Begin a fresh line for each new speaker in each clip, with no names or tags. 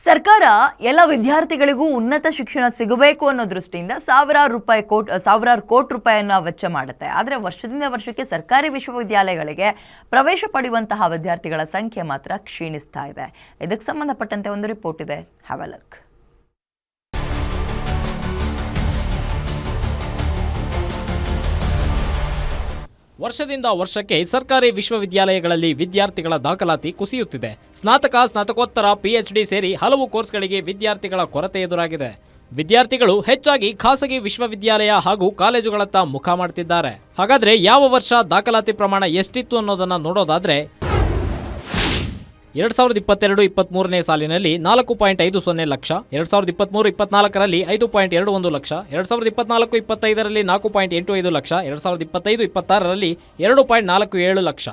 ಸರ್ಕಾರ ಎಲ್ಲ ವಿದ್ಯಾರ್ಥಿಗಳಿಗೂ ಉನ್ನತ ಶಿಕ್ಷಣ ಸಿಗಬೇಕು ಅನ್ನೋ ದೃಷ್ಟಿಯಿಂದ ಸಾವಿರಾರು ಕೋಟಿ ರೂಪಾಯಿಯನ್ನು ವೆಚ್ಚ ಮಾಡುತ್ತೆ. ಆದರೆ ವರ್ಷದಿಂದ ವರ್ಷಕ್ಕೆ ಸರ್ಕಾರಿ ವಿಶ್ವವಿದ್ಯಾಲಯಗಳಿಗೆ ಪ್ರವೇಶ ಪಡೆಯುವಂತಹ ವಿದ್ಯಾರ್ಥಿಗಳ ಸಂಖ್ಯೆ ಮಾತ್ರ ಕ್ಷೀಣಿಸ್ತಾ ಇದೆ. ಇದಕ್ಕೆ ಸಂಬಂಧಪಟ್ಟಂತೆ ಒಂದು ರಿಪೋರ್ಟ್ ಇದೆ, ಹ್ಯಾವ್ ಅ ಲುಕ್.
ವರ್ಷದಿಂದ ವರ್ಷಕ್ಕೆ ಸರ್ಕಾರಿ ವಿಶ್ವವಿದ್ಯಾಲಯಗಳಲ್ಲಿ ವಿದ್ಯಾರ್ಥಿಗಳ ದಾಖಲಾತಿ ಕುಸಿಯುತ್ತಿದೆ. ಸ್ನಾತಕೋತ್ತರ ಪಿಎಚ್ಡಿ ಸೇರಿ ಹಲವು ಕೋರ್ಸ್ಗಳಿಗೆ ವಿದ್ಯಾರ್ಥಿಗಳ ಕೊರತೆ ಎದುರಾಗಿದೆ. ವಿದ್ಯಾರ್ಥಿಗಳು ಹೆಚ್ಚಾಗಿ ಖಾಸಗಿ ವಿಶ್ವವಿದ್ಯಾಲಯ ಹಾಗೂ ಕಾಲೇಜುಗಳತ್ತ ಮುಖ ಮಾಡ್ತಿದ್ದಾರೆ. ಹಾಗಾದ್ರೆ ಯಾವ ವರ್ಷ ದಾಖಲಾತಿ ಪ್ರಮಾಣ ಎಷ್ಟಿತ್ತು ಅನ್ನೋದನ್ನ ನೋಡೋದಾದ್ರೆ 2022-23ನೇ ಸಾಲಿನಲ್ಲಿ 4.50 ಲಕ್ಷ, 2023-24ರಲ್ಲಿ 5.21 ಲಕ್ಷ, 2024-25ರಲ್ಲಿ 4.85 ಲಕ್ಷ, 2025-26ರಲ್ಲಿ 2.47 ಲಕ್ಷ.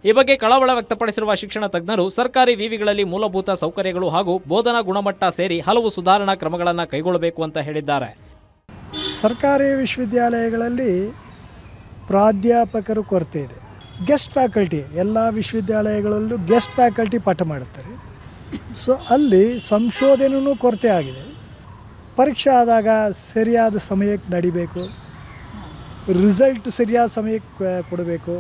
ಈ ಬಗ್ಗೆ ಕಳವಳ ವ್ಯಕ್ತಪಡಿಸಿರುವ ಶಿಕ್ಷಣ ತಜ್ಞರು ಸರ್ಕಾರಿ ವಿವಿಗಳಲ್ಲಿ ಮೂಲಭೂತ ಸೌಕರ್ಯಗಳು ಹಾಗೂ ಬೋಧನಾ ಗುಣಮಟ್ಟ ಸೇರಿ ಹಲವು ಸುಧಾರಣಾ ಕ್ರಮಗಳನ್ನು ಕೈಗೊಳ್ಳಬೇಕು ಅಂತ ಹೇಳಿದ್ದಾರೆ.
ಸರ್ಕಾರಿ ವಿಶ್ವವಿದ್ಯಾಲಯಗಳಲ್ಲಿ ಪ್ರಾಧ್ಯಾಪಕರು ಕೊರತೆ ಇದೆ. ಗೆಸ್ಟ್ ಫ್ಯಾಕಲ್ಟಿ ಎಲ್ಲ ವಿಶ್ವವಿದ್ಯಾಲಯಗಳಲ್ಲೂ ಗೆಸ್ಟ್ ಫ್ಯಾಕಲ್ಟಿ ಪಾಠ ಮಾಡುತ್ತಾರೆ. ಸೊ ಅಲ್ಲಿ ಸಂಶೋಧನೆಯೂ ಕೊರತೆ ಆಗಿದೆ. ಪರೀಕ್ಷೆ ಆದಾಗ ಸರಿಯಾದ ಸಮಯಕ್ಕೆ ನಡಿಬೇಕು, ರಿಸಲ್ಟ್ ಸರಿಯಾದ ಸಮಯಕ್ಕೆ ಕೊಡಬೇಕು.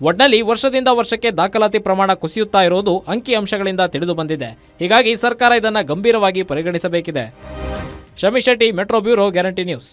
ಒಟ್ನಲ್ಲಿ ವರ್ಷದಿಂದ ವರ್ಷಕ್ಕೆ ದಾಖಲಾತಿ ಪ್ರಮಾಣ ಕುಸಿಯುತ್ತಾ ಇರೋದು ಅಂಕಿಅಂಶಗಳಿಂದ ತಿಳಿದು ಬಂದಿದೆ. ಹೀಗಾಗಿ ಸರ್ಕಾರ ಇದನ್ನು ಗಂಭೀರವಾಗಿ ಪರಿಗಣಿಸಬೇಕಿದೆ. Shami Shetty, metro bureau, guarantee news.